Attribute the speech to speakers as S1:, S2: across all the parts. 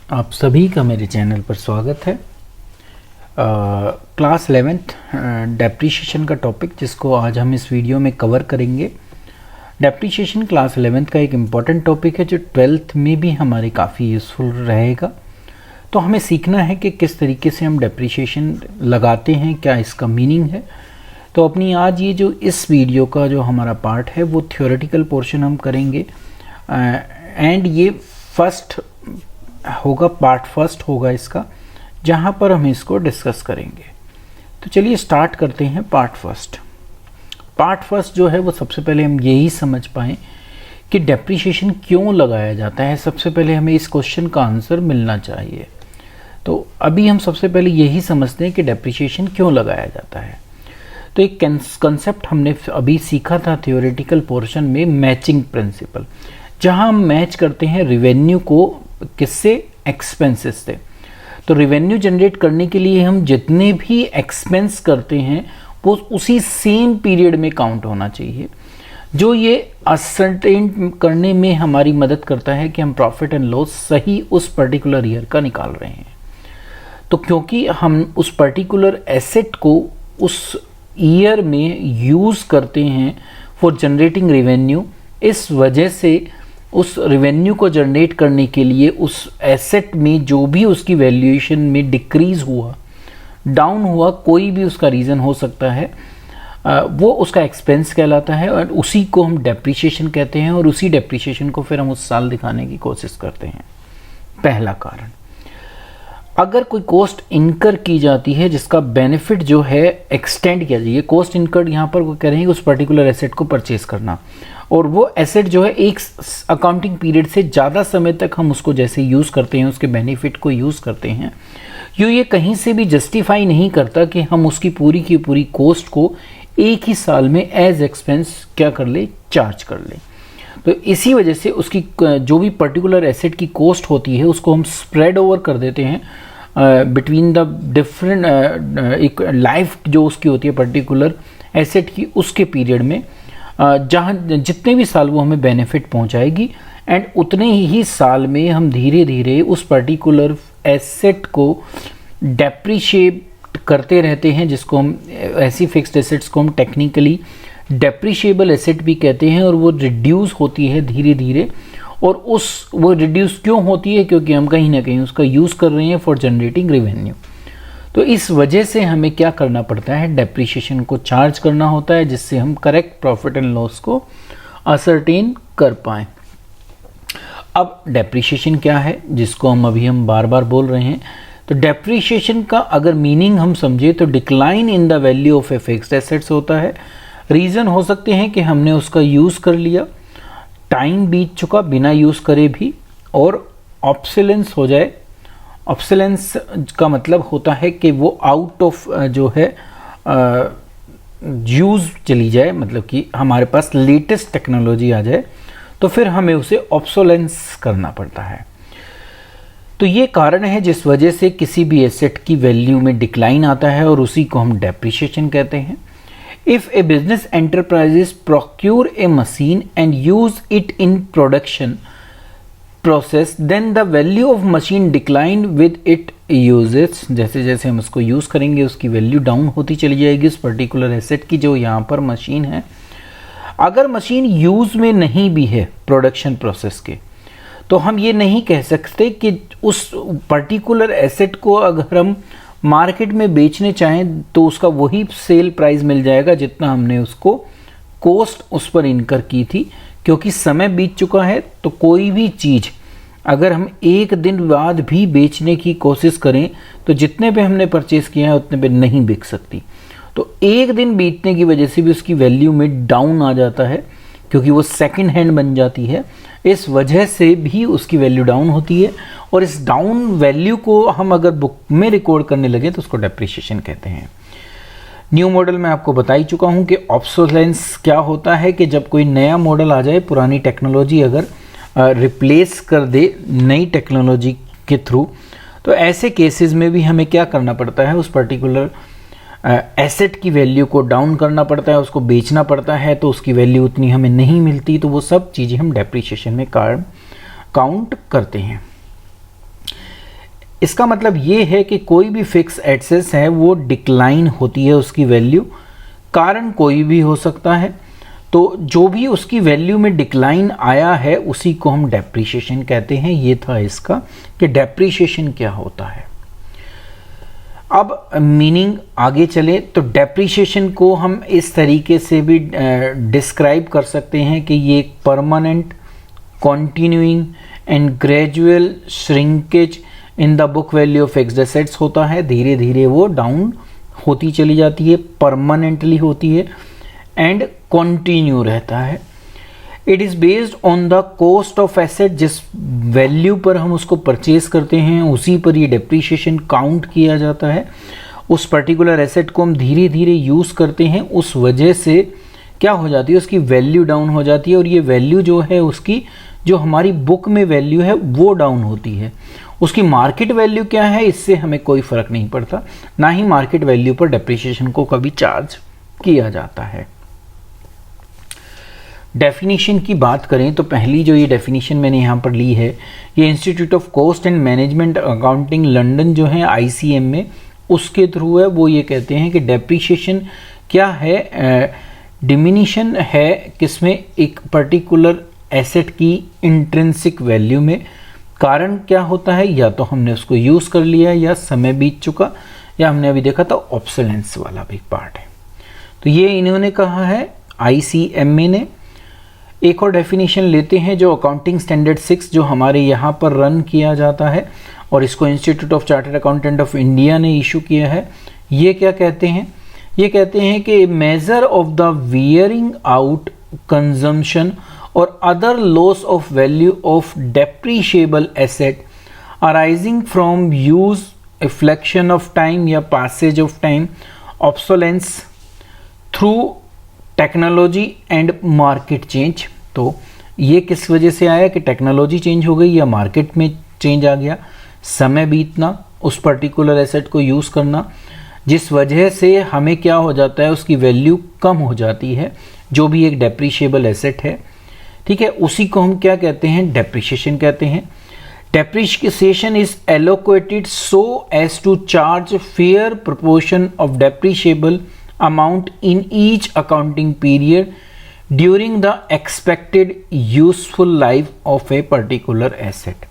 S1: आप सभी का मेरे चैनल पर स्वागत है। क्लास 11th डेप्रीशिएशन का टॉपिक जिसको आज हम इस वीडियो में कवर करेंगे। डेप्रीशिएशन क्लास 11th का एक इम्पॉर्टेंट टॉपिक है जो 12th में भी हमारे काफ़ी यूज़फुल रहेगा। तो हमें सीखना है कि किस तरीके से हम डेप्रीशिएशन लगाते हैं, क्या इसका मीनिंग है। तो अपनी आज ये जो इस वीडियो का जो हमारा पार्ट है वो थ्योरेटिकल पोर्शन हम करेंगे एंड ये पार्ट फर्स्ट होगा इसका, जहाँ पर हम इसको डिस्कस करेंगे। तो चलिए स्टार्ट करते हैं पार्ट फर्स्ट जो है वो सबसे पहले हम यही समझ पाएँ कि डेप्रीशिएशन क्यों लगाया जाता है। सबसे पहले हमें इस क्वेश्चन का आंसर मिलना चाहिए। तो अभी हम सबसे पहले यही समझते हैं कि डेप्रीशिएशन क्यों लगाया जाता है। तो एक कंसेप्ट हमने अभी सीखा था थ्योरेटिकल पोर्शन में, मैचिंग प्रिंसिपल, जहां हम मैच करते हैं रिवेन्यू को किससे, एक्सपेंसेस से। तो रिवेन्यू जनरेट करने के लिए हम जितने भी एक्सपेंस करते हैं वो उसी सेम पीरियड में काउंट होना चाहिए, जो ये असर्टेन करने में हमारी मदद करता है कि हम प्रॉफिट एंड लॉस सही उस पर्टिकुलर ईयर का निकाल रहे हैं। तो क्योंकि हम उस पर्टिकुलर एसेट को उस ईयर में यूज़ करते हैं फॉर जनरेटिंग रिवेन्यू, इस वजह से उस रिवेन्यू को जनरेट करने के लिए उस एसेट में जो भी उसकी वैल्यूएशन में डिक्रीज़ हुआ, डाउन हुआ, कोई भी उसका रीज़न हो सकता है, वो उसका एक्सपेंस कहलाता है और उसी को हम डेप्रीशिएशन कहते हैं और उसी डेप्रीशिएशन को फिर हम उस साल दिखाने की कोशिश करते हैं। पहला कारण, अगर कोई कॉस्ट इनकर की जाती है जिसका बेनिफिट जो है एक्सटेंड किया जाए, कॉस्ट इनकर यहाँ पर वो कह रहे हैं उस पर्टिकुलर एसेट को परचेज करना, और वो एसेट जो है एक अकाउंटिंग पीरियड से ज़्यादा समय तक हम उसको जैसे यूज़ करते हैं, उसके बेनिफिट को यूज़ करते हैं, ये कहीं से भी जस्टिफाई नहीं करता कि हम उसकी पूरी की पूरी कॉस्ट को एक ही साल में एज एक्सपेंस क्या कर ले, चार्ज कर ले। तो इसी वजह से उसकी जो भी पर्टिकुलर एसेट की कॉस्ट होती है उसको हम स्प्रेड ओवर कर देते हैं बिटवीन द डिफरेंट एक लाइफ जो उसकी होती है पर्टिकुलर एसेट की, उसके पीरियड में जहाँ जितने भी साल वो हमें बेनिफिट पहुँचाएगी एंड उतने ही साल में हम धीरे धीरे उस पर्टिकुलर एसेट को डेप्रीशिएट करते रहते हैं, जिसको हम ऐसी फिक्स्ड एसेट्स को हम टेक्निकली डेप्रीशिएबल एसेट भी कहते हैं, और वो रिड्यूस होती है धीरे धीरे। और वो रिड्यूस क्यों होती है, क्योंकि हम कहीं ना कहीं उसका यूज़ कर रहे हैं फॉर जनरेटिंग रेवेन्यू। तो इस वजह से हमें क्या करना पड़ता है, डेप्रीशिएशन को चार्ज करना होता है, जिससे हम करेक्ट प्रॉफिट एंड लॉस को असरटेन कर पाएँ। अब डेप्रीशिएशन क्या है, जिसको हम बार बार बोल रहे हैं। तो डेप्रीशिएशन का अगर मीनिंग हम समझे तो decline in the value of a fixed assets होता है। रीज़न हो सकते हैं कि हमने उसका यूज़ कर लिया, टाइम बीत चुका बिना यूज़ करे भी, और ऑब्सोलेंस हो जाए। ऑब्सोलेंस का मतलब होता है कि वो आउट ऑफ जो है यूज़ चली जाए, मतलब कि हमारे पास लेटेस्ट टेक्नोलॉजी आ जाए, तो फिर हमें उसे ऑब्सोलेंस करना पड़ता है। तो ये कारण है जिस वजह से किसी भी एसेट की वैल्यू में डिक्लाइन आता है, और उसी को हम डेप्रीशिएशन कहते हैं। If a business enterprises procure a machine and use it in production process, then the value of machine decline with it uses। जैसे जैसे हम उसको यूज़ करेंगे उसकी वैल्यू डाउन होती चली जाएगी उस पर्टिकुलर एसेट की, जो यहाँ पर मशीन है। अगर मशीन यूज़ में नहीं भी है प्रोडक्शन प्रोसेस के, तो हम ये नहीं कह सकते कि उस पर्टिकुलर एसेट को अगर हम मार्केट में बेचने चाहें तो उसका वही सेल प्राइस मिल जाएगा जितना हमने उसको कॉस्ट उस पर इनकर की थी, क्योंकि समय बीत चुका है। तो कोई भी चीज़ अगर हम एक दिन बाद भी बेचने की कोशिश करें तो जितने पे हमने परचेस किया है उतने पे नहीं बिक सकती। तो एक दिन बीतने की वजह से भी उसकी वैल्यू में डाउन आ जाता है, क्योंकि वो सेकंड हैंड बन जाती है। इस वजह से भी उसकी वैल्यू डाउन होती है, और इस डाउन वैल्यू को हम अगर बुक में रिकॉर्ड करने लगे तो उसको डेप्रीशिएशन कहते हैं। न्यू मॉडल में आपको बता ही चुका हूँ कि ऑब्सोलेंस क्या होता है, कि जब कोई नया मॉडल आ जाए, पुरानी टेक्नोलॉजी अगर रिप्लेस कर दे नई टेक्नोलॉजी के थ्रू, तो ऐसे केसेस में भी हमें क्या करना पड़ता है, उस पर्टिकुलर एसेट की वैल्यू को डाउन करना पड़ता है, उसको बेचना पड़ता है, तो उसकी वैल्यू उतनी हमें नहीं मिलती। तो वो सब चीज़ें हम डेप्रीशिएशन में काउंट करते हैं। इसका मतलब ये है कि कोई भी फिक्स एसेट्स है वो डिक्लाइन होती है उसकी वैल्यू, कारण कोई भी हो सकता है। तो जो भी उसकी वैल्यू में डिक्लाइन आया है उसी को हम डेप्रीशिएशन कहते हैं। ये था इसका कि डेप्रीशिएशन क्या होता है। अब मीनिंग आगे चले तो डेप्रीशिएशन को हम इस तरीके से भी डिस्क्राइब कर सकते हैं कि ये एक permanent, continuing and gradual shrinkage in the book value of fixed assets होता है। धीरे धीरे वो डाउन होती चली जाती है, परमानेंटली होती है एंड कंटिन्यू रहता है। It is based on the cost of asset, जिस वैल्यू पर हम उसको परचेज करते हैं उसी पर ये डेप्रीशिएशन काउंट किया जाता है। उस पर्टिकुलर एसेट को हम धीरे धीरे यूज़ करते हैं, उस वजह से क्या हो जाती है, उसकी वैल्यू डाउन हो जाती है और ये वैल्यू जो है उसकी, जो हमारी बुक में वैल्यू है वो डाउन होती है। उसकी मार्केट वैल्यू क्या है इससे हमें कोई फ़र्क नहीं पड़ता, ना ही मार्केट वैल्यू पर डेप्रीशिएशन को कभी चार्ज किया जाता है। डेफिनेशन की बात करें तो पहली जो ये डेफिनेशन मैंने यहाँ पर ली है, ये institute of cost and management accounting London जो है ICM में, उसके थ्रू है। वो ये कहते हैं कि डेप्रीशिएशन क्या है, डिमिनिशन है किसमें, एक पर्टिकुलर एसेट की इंट्रिंसिक वैल्यू में। कारण क्या होता है, या तो हमने उसको यूज़ कर लिया या समय बीत चुका, या हमने अभी देखा था ऑब्सोलेंस वाला भी पार्ट है। तो ये इन्होंने कहा है ICMA ने। एक और डेफिनेशन लेते हैं जो अकाउंटिंग स्टैंडर्ड 6 जो हमारे यहाँ पर रन किया जाता है और इसको institute of chartered accountant of India ने इशू किया है। ये क्या कहते हैं, ये कहते हैं कि measure of the wearing out, consumption और other loss of value of depreciable asset arising from use, effluxion of time या passage of time, obsolescence through technology and market change. तो ये किस वजह से आया कि टेक्नोलॉजी चेंज हो गई या मार्केट में चेंज आ गया, समय बीतना, उस पर्टिकुलर एसेट को यूज़ करना, जिस वजह से हमें क्या हो जाता है, उसकी वैल्यू कम हो जाती है, जो भी एक डेप्रीशिएबल एसेट है। ठीक है, उसी को हम क्या कहते हैं, डेप्रीशिएशन कहते हैं। Depreciation is allocated so as to charge fair proportion of depreciable amount in each accounting period during the expected useful life of a particular asset।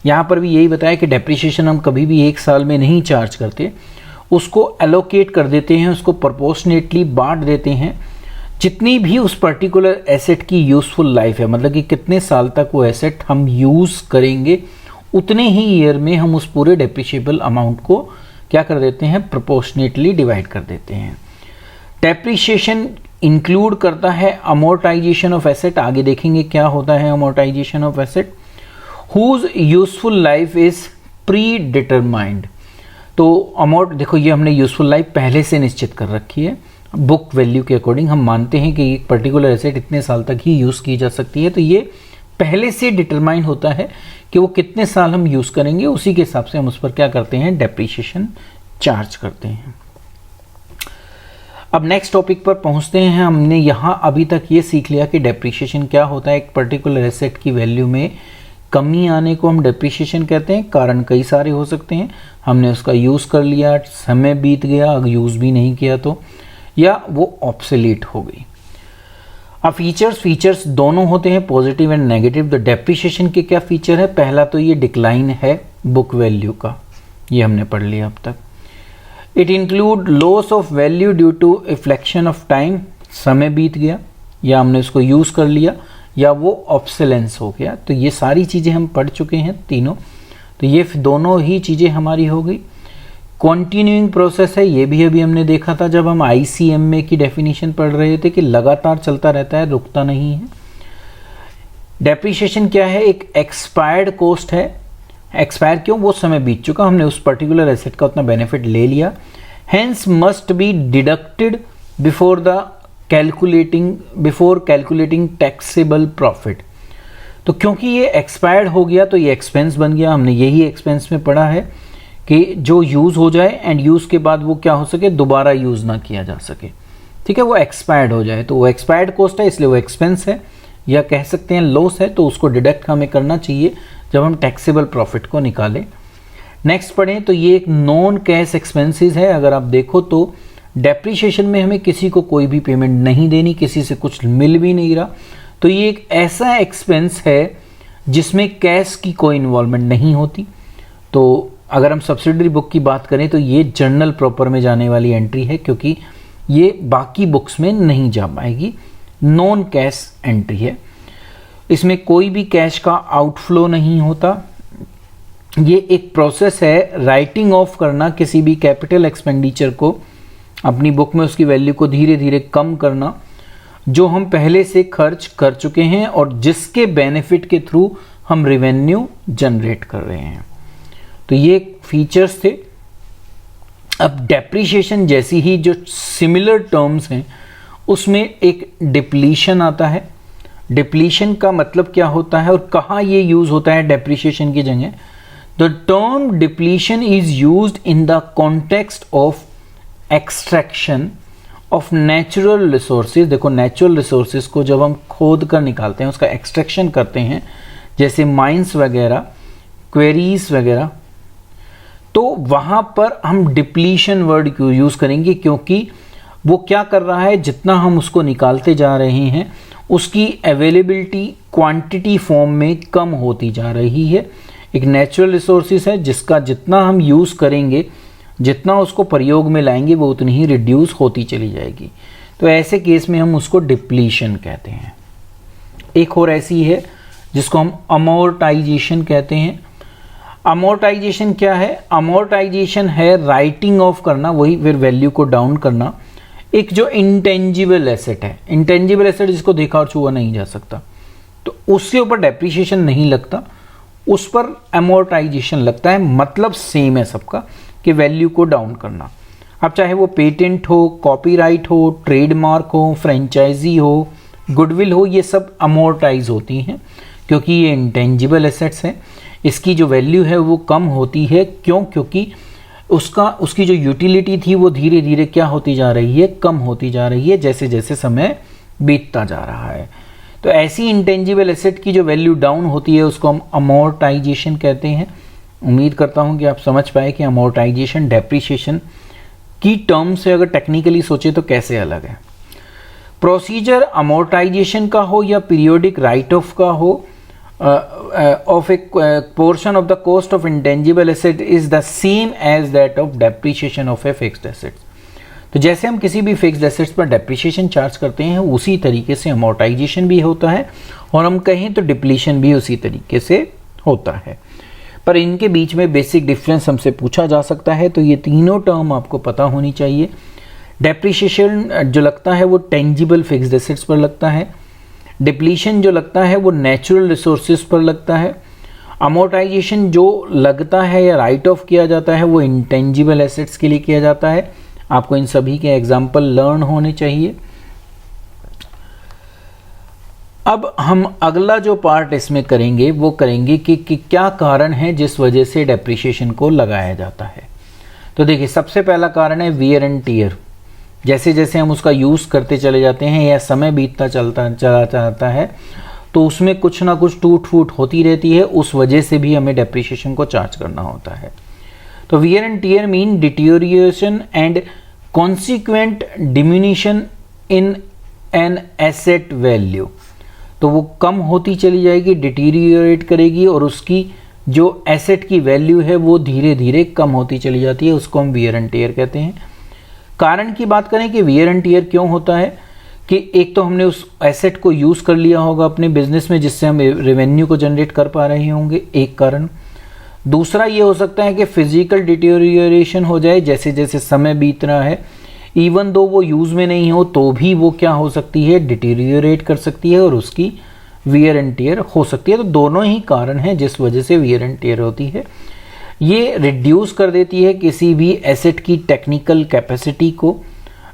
S1: यहाँ पर भी यही बताया कि डेप्रीशिएशन हम कभी भी एक साल में नहीं चार्ज करते, उसको एलोकेट कर देते हैं, उसको प्रोपोर्शनेटली बांट देते हैं। जितनी भी उस पर्टिकुलर एसेट की यूजफुल लाइफ है, मतलब कि कितने साल तक वो एसेट हम यूज़ करेंगे, उतने ही ईयर में हम उस पूरे डेप्रीशिएबल अमाउंट को क्या कर देते हैं, प्रोपोर्शनेटली डिवाइड कर देते हैं। डेप्रीशिएशन इंक्लूड करता है अमोर्टाइजेशन ऑफ एसेट। आगे देखेंगे क्या होता है amortisation of asset. Whose useful life is predetermined. तो देखो ये हमने यूजफुल लाइफ पहले से निश्चित कर रखी है, बुक वैल्यू के अकॉर्डिंग हम मानते हैं कि एक पर्टिकुलर एसेट इतने साल तक ही यूज़ की जा सकती है, तो ये पहले से डिटरमाइन होता है कि वो कितने साल हम यूज़ करेंगे, उसी के हिसाब से हम उस पर क्या करते हैं, डेप्रीशिएशन चार्ज करते हैं। अब नेक्स्ट टॉपिक पर पहुंचते हैं। हमने यहाँ अभी तक ये सीख लिया कि डेप्रीशिएशन क्या होता है। एक पर्टिकुलर एसेट की वैल्यू में कमी आने को हम डेप्रीशिएशन कहते हैं। कारण कई सारे हो सकते हैं, हमने उसका यूज़ कर लिया, समय बीत गया, अगर यूज़ भी नहीं किया तो, या वो ऑब्सोलीट हो गई। अब फीचर्स दोनों होते हैं, पॉजिटिव एंड नेगेटिव। तो डेप्रीशिएशन के क्या फीचर है, पहला तो ये डिक्लाइन है बुक वैल्यू का, ये हमने पढ़ लिया अब तक। It include loss of value due to effluxion of time, समय बीत गया या हमने उसको यूज़ कर लिया या वो ऑब्सोलेंस हो गया। तो ये सारी चीज़ें हम पढ़ चुके हैं तीनों, तो ये दोनों ही चीज़ें हमारी हो गई। कॉन्टिन्यूइंग प्रोसेस है, ये भी अभी हमने देखा था जब हम ICMA की डेफिनेशन पढ़ रहे थे कि लगातार चलता रहता है, रुकता नहीं है। डेप्रीशिएशन क्या है, एक एक्सपायर्ड कॉस्ट है। एक्सपायर क्यों, वो समय बीत चुका, हमने उस पर्टिकुलर एसेट का उतना बेनिफिट ले लिया। Hence must be deducted before calculating taxable profit. तो क्योंकि ये एक्सपायर्ड हो गया तो ये एक्सपेंस बन गया। हमने यही एक्सपेंस में पढ़ा है कि जो यूज़ हो जाए एंड यूज़ के बाद वो क्या हो सके, दोबारा यूज़ ना किया जा सके। ठीक है, वो एक्सपायर्ड हो जाए तो वो एक्सपायर्ड कॉस्ट है, इसलिए वो एक्सपेंस है या कह सकते हैं लॉस है, तो उसको डिडक्ट हमें करना चाहिए जब हम टैक्सेबल प्रॉफिट को निकालें। नेक्स्ट पढ़ें तो ये एक नॉन कैश एक्सपेंसेस है। अगर आप देखो तो डेप्रिसिएशन में हमें किसी को कोई भी पेमेंट नहीं देनी, किसी से कुछ मिल भी नहीं रहा, तो ये एक ऐसा एक्सपेंस है जिसमें कैश की कोई इन्वॉल्वमेंट नहीं होती। तो अगर हम सब्सिडरी बुक की बात करें तो ये जर्नल प्रॉपर में जाने वाली एंट्री है, क्योंकि ये बाकी बुक्स में नहीं जा पाएगी, नॉन कैश एंट्री है। इसमें कोई भी कैश का आउटफ्लो नहीं होता। ये एक प्रोसेस है राइटिंग ऑफ करना, किसी भी कैपिटल एक्सपेंडिचर को अपनी बुक में उसकी वैल्यू को धीरे धीरे कम करना जो हम पहले से खर्च कर चुके हैं और जिसके बेनिफिट के थ्रू हम रेवेन्यू जनरेट कर रहे हैं। तो ये फीचर्स थे। अब डेप्रिसिएशन जैसी ही जो सिमिलर टर्म्स हैं उसमें एक डिप्लीशन आता है। डिप्लीशन का मतलब क्या होता है और कहाँ ये यूज होता है डेप्रिसिएशन की जगह? The term depletion is used in the context of extraction of natural resources. देखो, नेचुरल रिसोर्सेज को जब हम खोद कर निकालते हैं, उसका एक्सट्रैक्शन करते हैं, जैसे माइंस वगैरह, क्वेरीज वगैरह, तो वहां पर हम डिप्लीशन वर्ड क्यों यूज करेंगे? क्योंकि वो क्या कर रहा है, जितना हम उसको निकालते जा रहे हैं उसकी अवेलेबिलिटी क्वांटिटी फॉर्म में कम होती जा रही है। एक नेचुरल रिसोर्सेज है जिसका जितना हम यूज करेंगे, जितना उसको प्रयोग में लाएंगे, वो उतनी ही रिड्यूस होती चली जाएगी। तो ऐसे केस में हम उसको डिप्लीशन कहते हैं। एक और ऐसी है जिसको हम अमोर्टाइजेशन कहते हैं। अमोर्टाइजेशन क्या है? अमोर्टाइजेशन है राइटिंग ऑफ करना, वही फिर वैल्यू को डाउन करना। एक जो इंटेंजिबल एसेट है, इंटेंजिबल एसेट जिसको देखा और छुआ नहीं जा सकता, तो उसके ऊपर डेप्रिसिएशन नहीं लगता, उस पर अमोर्टाइजेशन लगता है। मतलब सेम है सबका कि वैल्यू को डाउन करना। अब चाहे वो पेटेंट हो, कॉपीराइट हो, ट्रेडमार्क हो, फ्रेंचाइजी हो, गुडविल हो, ये सब अमोर्टाइज होती हैं क्योंकि ये इंटेंजिबल एसेट्स हैं। इसकी जो वैल्यू है वो कम होती है। क्यों? क्योंकि उसकी जो यूटिलिटी थी वो धीरे धीरे क्या होती जा रही है? कम होती जा रही है, जैसे जैसे समय बीतता जा रहा है। तो ऐसी इंटेंजिबल एसेट की जो वैल्यू डाउन होती है उसको हम अमोर्टाइजेशन कहते हैं। उम्मीद करता हूं कि आप समझ पाए कि अमोर्टाइजेशन डेप्रिसिएशन की टर्म से अगर टेक्निकली सोचे तो कैसे अलग है। प्रोसीजर अमोर्टाइजेशन का हो या पीरियोडिक राइट ऑफ का हो of a portion of the cost of intangible asset is the same as that of depreciation of a fixed asset। तो जैसे हम किसी भी फिक्स्ड एसेट्स पर डेप्रिसिएशन चार्ज करते हैं उसी तरीके से अमोर्टाइजेशन भी होता है, और हम कहें तो डिप्लीशन भी उसी तरीके से होता है। पर इनके बीच में बेसिक डिफरेंस हमसे पूछा जा सकता है, तो ये तीनों टर्म आपको पता होनी चाहिए। डेप्रिसिएशन जो लगता है वो टेंजिबल फिक्स्ड एसेट्स पर लगता है, डिप्लीशन जो लगता है वो नेचुरल रिसोर्सेज पर लगता है, अमोर्टाइजेशन जो लगता है या राइट ऑफ किया जाता है वो इंटेंजिबल एसेट्स के लिए किया जाता है। आपको इन सभी के एग्जाम्पल लर्न होने चाहिए। अब हम अगला जो पार्ट इसमें करेंगे वो करेंगे कि क्या कारण है जिस वजह से डेप्रिसिएशन को लगाया जाता है। तो देखिए, सबसे पहला कारण है वियर एंड टियर। जैसे जैसे हम उसका यूज़ करते चले जाते हैं या समय बीतता चला जाता है तो उसमें कुछ ना कुछ टूट फूट होती रहती है, उस वजह से भी हमें डेप्रिसिएशन को चार्ज करना होता है। तो wear and tear mean deterioration and consequent diminishing in an asset value. तो वो कम होती चली जाएगी, डिटीरियोरेट करेगी, और उसकी जो एसेट की वैल्यू है वो धीरे धीरे कम होती चली जाती है, उसको हम वियर एंड टियर कहते हैं। कारण की बात करें कि वियर एंड टियर क्यों होता है, कि एक तो हमने उस एसेट को यूज़ कर लिया होगा अपने बिजनेस में जिससे हम रेवेन्यू को जनरेट कर पा रहे होंगे, एक कारण। दूसरा ये हो सकता है कि फिजिकल डिटीरियोरेशन हो जाए जैसे जैसे समय बीत रहा है, इवन दो वो यूज़ में नहीं हो तो भी वो क्या हो सकती है, डिटीरियोरेट कर सकती है और उसकी वियर एंड टियर हो सकती है। तो दोनों ही कारण हैं जिस वजह से वियर एंड टियर होती है। ये रिड्यूस कर देती है किसी भी एसेट की टेक्निकल कैपेसिटी को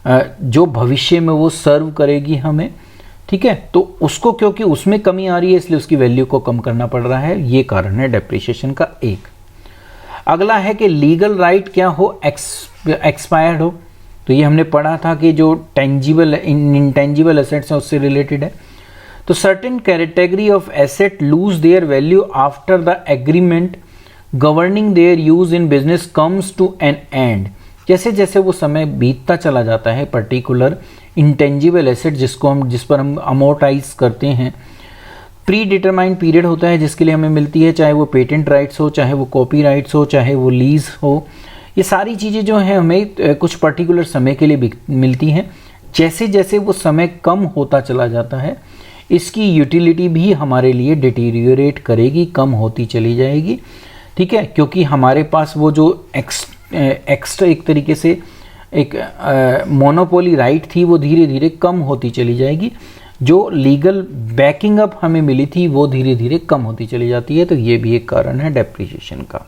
S1: जो भविष्य में वो सर्व करेगी हमें, ठीक है। तो उसको क्योंकि उसमें कमी आ रही है इसलिए उसकी वैल्यू को कम करना पड़ रहा है, ये कारण है डेप्रिसिएशन का एक। अगला है कि लीगल राइट क्या हो, एक्सपायर्ड हो। तो ये हमने पढ़ा था कि जो टेंजिबल इंटेंजिबल एसेट्स हैं उससे रिलेटेड है। तो certain category of asset lose their value after the agreement governing their use in business comes to an end. जैसे जैसे वो समय बीतता चला जाता है, पर्टिकुलर इंटेंजिबल एसेट जिस पर हम अमोर्टाइज करते हैं, प्री डिटरमाइंड पीरियड होता है जिसके लिए हमें मिलती है, चाहे वो पेटेंट राइट्स हो, चाहे वो कॉपी राइट्स हो, चाहे वो लीज हो। ये सारी चीज़ें जो हैं हमें कुछ पर्टिकुलर समय के लिए मिलती हैं। जैसे जैसे वो समय कम होता चला जाता है, इसकी यूटिलिटी भी हमारे लिए डिटीरियोरेट करेगी, कम होती चली जाएगी। ठीक है, क्योंकि हमारे पास वो जो एक्स्ट्रा एक तरीके से एक मोनोपोली राइट थी वो धीरे धीरे कम होती चली जाएगी। जो लीगल बैकिंग अप हमें मिली थी वो धीरे धीरे कम होती चली जाती है। तो ये भी एक कारण है डेप्रिसिएशन का।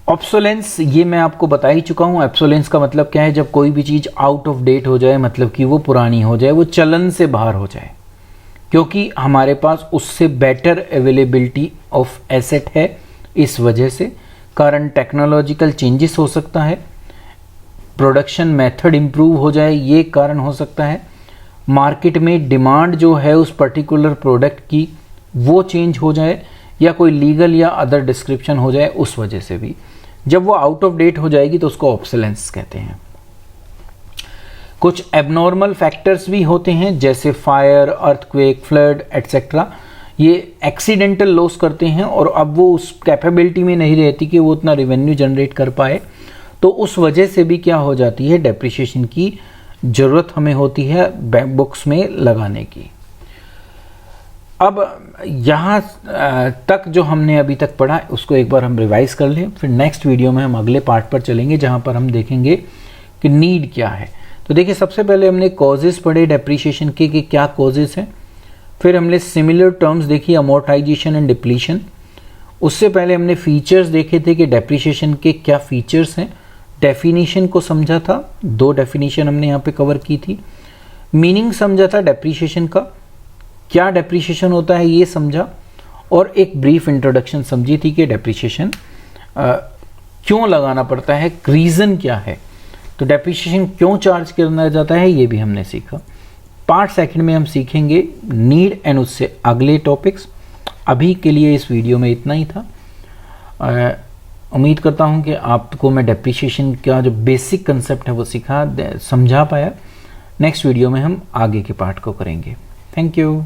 S1: ऑब्सोलेंस, ये मैं आपको बता ही चुका हूँ। ऑब्सोलेंस का मतलब क्या है? जब कोई भी चीज़ आउट ऑफ डेट हो जाए, मतलब कि वो पुरानी हो जाए, वो चलन से बाहर हो जाए, क्योंकि हमारे पास उससे बेटर अवेलेबिलिटी ऑफ एसेट है। इस वजह से कारण टेक्नोलॉजिकल चेंजेस हो सकता है, प्रोडक्शन मेथड इम्प्रूव हो जाए, ये कारण हो सकता है। मार्केट में डिमांड जो है उस पर्टिकुलर प्रोडक्ट की वो चेंज हो जाए, या कोई लीगल या अदर डिस्क्रिप्शन हो जाए, उस वजह से भी जब वो आउट ऑफ डेट हो जाएगी तो उसको ऑब्सोलेंस कहते हैं। कुछ एबनॉर्मल फैक्टर्स भी होते हैं जैसे फायर, अर्थक्वेक, फ्लड एटसेट्रा। ये एक्सीडेंटल लॉस करते हैं और अब वो उस कैपेबिलिटी में नहीं रहती कि वो उतना रेवेन्यू जनरेट कर पाए, तो उस वजह से भी क्या हो जाती है, डेप्रिसिएशन की ज़रूरत हमें होती है बैंक बुक्स में लगाने की। अब यहाँ तक जो हमने अभी तक पढ़ा उसको एक बार हम रिवाइज कर लें, फिर नेक्स्ट वीडियो में हम अगले पार्ट पर चलेंगे जहाँ पर हम देखेंगे कि नीड क्या है। तो देखिए, सबसे पहले हमने कॉजेज़ पढ़े डेप्रिसिएशन के कि क्या कॉजेज़ हैं। फिर हमने सिमिलर टर्म्स देखी, अमोर्टाइजेशन एंड डिप्लीशन। उससे पहले हमने फीचर्स देखे थे कि डेप्रिसिएशन के क्या फीचर्स हैं। डेफिनेशन को समझा था, 2 डेफिनेशन हमने यहाँ पे कवर की थी। मीनिंग समझा था डेप्रिसिएशन का, क्या डेप्रिसिएशन होता है ये समझा, और एक ब्रीफ इंट्रोडक्शन समझी थी कि डेप्रिसिएशन क्यों लगाना पड़ता है, रीज़न क्या है, तो डेप्रिसिएशन क्यों चार्ज करना जाता है, ये भी हमने सीखा। पार्ट सेकंड में हम सीखेंगे नीड एंड उससे अगले टॉपिक्स। अभी के लिए इस वीडियो में इतना ही था। उम्मीद करता हूँ कि आपको मैं डेप्रिसिएशन का जो बेसिक कंसेप्ट है वो समझा पाया। नेक्स्ट वीडियो में हम आगे के पार्ट को करेंगे। Thank you.